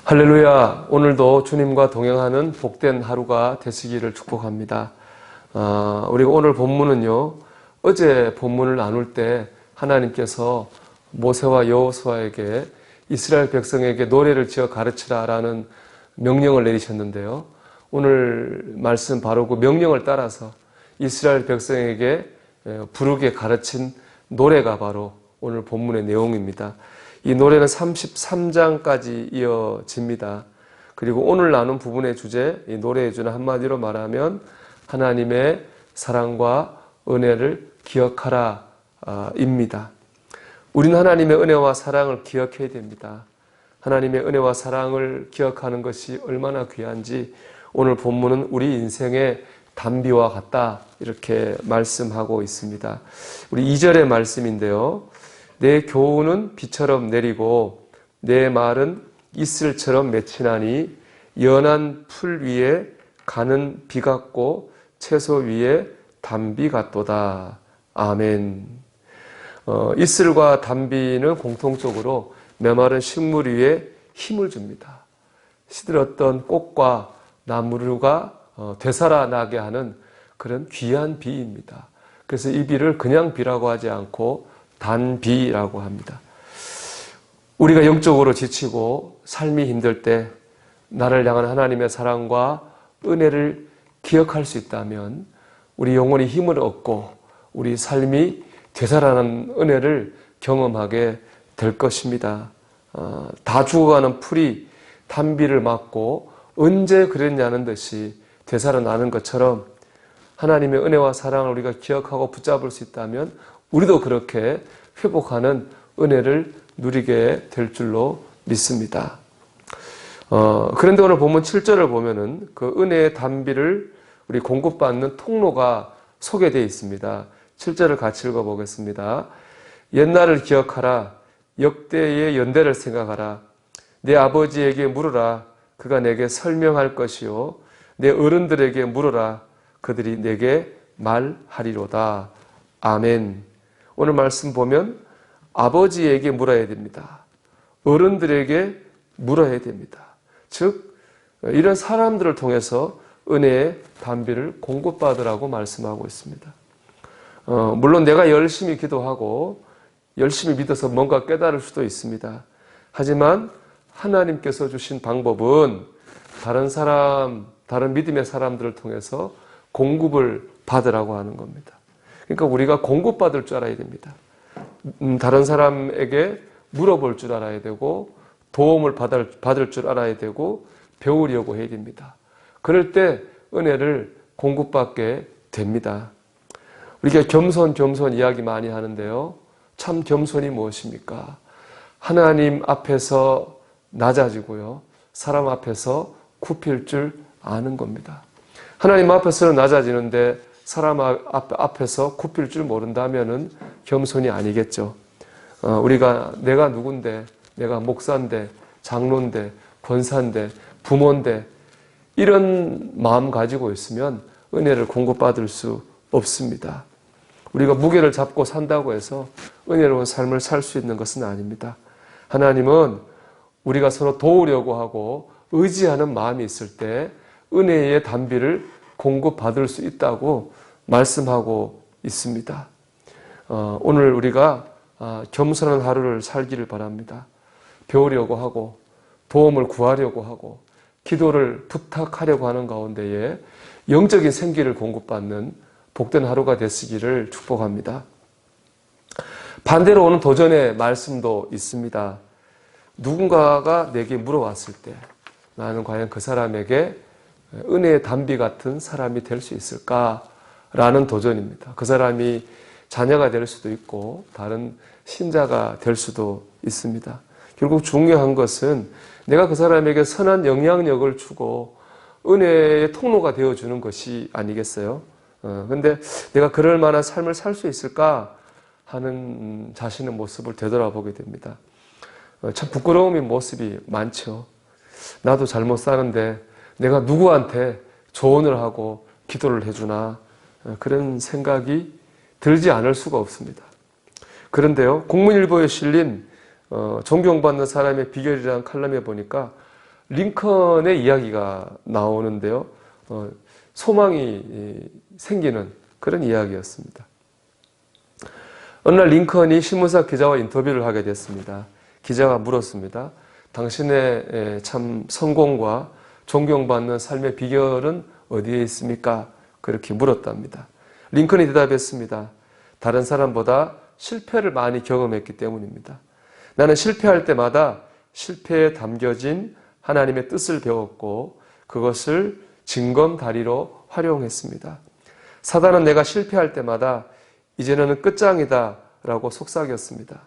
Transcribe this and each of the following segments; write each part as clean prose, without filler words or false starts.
할렐루야. 오늘도 주님과 동행하는 복된 하루가 되시기를 축복합니다. 우리가 오늘 본문은요, 어제 본문을 나눌 때 하나님께서 모세와 여호수아에게 이스라엘 백성에게 노래를 지어 가르치라 라는 명령을 내리셨는데요. 오늘 말씀 바로 그 명령을 따라서 이스라엘 백성에게 부르게 가르친 노래가 바로 오늘 본문의 내용입니다. 이 노래는 33장까지 이어집니다. 그리고 오늘 나눈 부분의 주제, 이 노래의 주는 한마디로 말하면 하나님의 사랑과 은혜를 기억하라 입니다. 우리는 하나님의 은혜와 사랑을 기억해야 됩니다. 하나님의 은혜와 사랑을 기억하는 것이 얼마나 귀한지 오늘 본문은 우리 인생의 단비와 같다 이렇게 말씀하고 있습니다. 우리 2절의 말씀인데요. 내 교훈은 비처럼 내리고 내 말은 이슬처럼 맺히나니 연한 풀 위에 가는 비 같고 채소 위에 단비 같도다. 아멘. 이슬과 단비는 공통적으로 메마른 식물 위에 힘을 줍니다. 시들었던 꽃과 나무가 되살아나게 하는 그런 귀한 비입니다. 그래서 이 비를 그냥 비라고 하지 않고 단비라고 합니다. 우리가 영적으로 지치고 삶이 힘들 때 나를 향한 하나님의 사랑과 은혜를 기억할 수 있다면 우리 영혼이 힘을 얻고 우리 삶이 되살아나는 은혜를 경험하게 될 것입니다. 다 죽어가는 풀이 단비를 맞고 언제 그랬냐는 듯이 되살아나는 것처럼 하나님의 은혜와 사랑을 우리가 기억하고 붙잡을 수 있다면 우리도 그렇게 회복하는 은혜를 누리게 될 줄로 믿습니다. 그런데 오늘 본문 7절을 보면은 그 은혜의 단비를 우리 공급받는 통로가 소개되어 있습니다. 7절을 같이 읽어보겠습니다. 옛날을 기억하라. 역대의 연대를 생각하라. 내 아버지에게 물으라. 그가 내게 설명할 것이요. 내 어른들에게 물으라. 그들이 내게 말하리로다. 아멘. 오늘 말씀 보면 아버지에게 물어야 됩니다. 어른들에게 물어야 됩니다. 즉 이런 사람들을 통해서 은혜의 단비를 공급받으라고 말씀하고 있습니다. 물론 내가 열심히 기도하고 열심히 믿어서 뭔가 깨달을 수도 있습니다. 하지만 하나님께서 주신 방법은 다른 사람, 다른 믿음의 사람들을 통해서 공급을 받으라고 하는 겁니다. 그러니까 우리가 공급받을 줄 알아야 됩니다. 다른 사람에게 물어볼 줄 알아야 되고 도움을 받을 줄 알아야 되고 배우려고 해야 됩니다. 그럴 때 은혜를 공급받게 됩니다. 우리가 겸손 이야기 많이 하는데요. 참 겸손이 무엇입니까? 하나님 앞에서 낮아지고요. 사람 앞에서 굽힐 줄 아는 겁니다. 하나님 앞에서는 낮아지는데 사람 앞에서 굽힐 줄 모른다면은 겸손이 아니겠죠. 우리가 내가 누군데, 내가 목사인데, 장로인데, 권사인데, 부모인데 이런 마음 가지고 있으면 은혜를 공급받을 수 없습니다. 우리가 무게를 잡고 산다고 해서 은혜로운 삶을 살 수 있는 것은 아닙니다. 하나님은 우리가 서로 도우려고 하고 의지하는 마음이 있을 때 은혜의 단비를 공급받을 수 있다고 말씀하고 있습니다. 오늘 우리가 겸손한 하루를 살기를 바랍니다. 배우려고 하고 도움을 구하려고 하고 기도를 부탁하려고 하는 가운데에 영적인 생기를 공급받는 복된 하루가 되시기를 축복합니다. 반대로 오는 도전의 말씀도 있습니다. 누군가가 내게 물어왔을 때 나는 과연 그 사람에게 은혜의 단비 같은 사람이 될 수 있을까라는 도전입니다. 그 사람이 자녀가 될 수도 있고 다른 신자가 될 수도 있습니다. 결국 중요한 것은 내가 그 사람에게 선한 영향력을 주고 은혜의 통로가 되어주는 것이 아니겠어요? 근데 내가 그럴 만한 삶을 살 수 있을까 하는 자신의 모습을 되돌아보게 됩니다. 참 부끄러움인 모습이 많죠. 나도 잘못 사는데 내가 누구한테 조언을 하고 기도를 해주나 그런 생각이 들지 않을 수가 없습니다. 그런데요, 국문일보에 실린 존경받는 사람의 비결이라는 칼럼에 보니까 링컨의 이야기가 나오는데요. 소망이 생기는 그런 이야기였습니다. 어느 날 링컨이 신문사 기자와 인터뷰를 하게 됐습니다. 기자가 물었습니다. 당신의 참 성공과 존경받는 삶의 비결은 어디에 있습니까? 그렇게 물었답니다. 링컨이 대답했습니다. 다른 사람보다 실패를 많이 경험했기 때문입니다. 나는 실패할 때마다 실패에 담겨진 하나님의 뜻을 배웠고 그것을 징검다리로 활용했습니다. 사단은 내가 실패할 때마다 이제는 끝장이다 라고 속삭였습니다.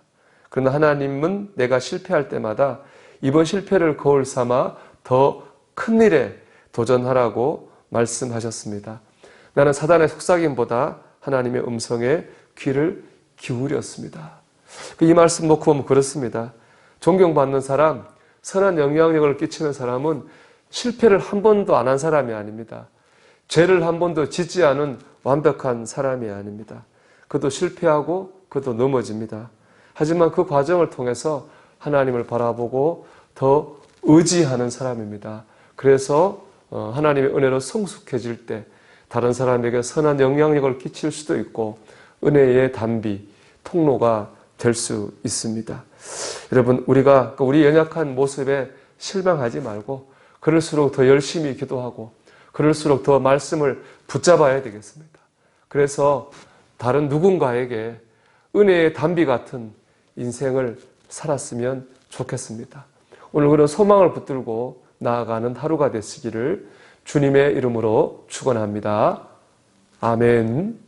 그러나 하나님은 내가 실패할 때마다 이번 실패를 거울 삼아 더 큰 일에 도전하라고 말씀하셨습니다. 나는 사단의 속삭임보다 하나님의 음성에 귀를 기울였습니다. 이 말씀 놓고 보면 그렇습니다. 존경받는 사람, 선한 영향력을 끼치는 사람은 실패를 한 번도 안 한 사람이 아닙니다. 죄를 한 번도 짓지 않은 완벽한 사람이 아닙니다. 그도 실패하고 그도 넘어집니다. 하지만 그 과정을 통해서 하나님을 바라보고 더 의지하는 사람입니다. 그래서 하나님의 은혜로 성숙해질 때 다른 사람에게 선한 영향력을 끼칠 수도 있고 은혜의 단비, 통로가 될 수 있습니다. 여러분, 우리가 우리 연약한 모습에 실망하지 말고 그럴수록 더 열심히 기도하고 그럴수록 더 말씀을 붙잡아야 되겠습니다. 그래서 다른 누군가에게 은혜의 단비 같은 인생을 살았으면 좋겠습니다. 오늘 그런 소망을 붙들고 나아가는 하루가 되시기를 주님의 이름으로 축원합니다. 아멘.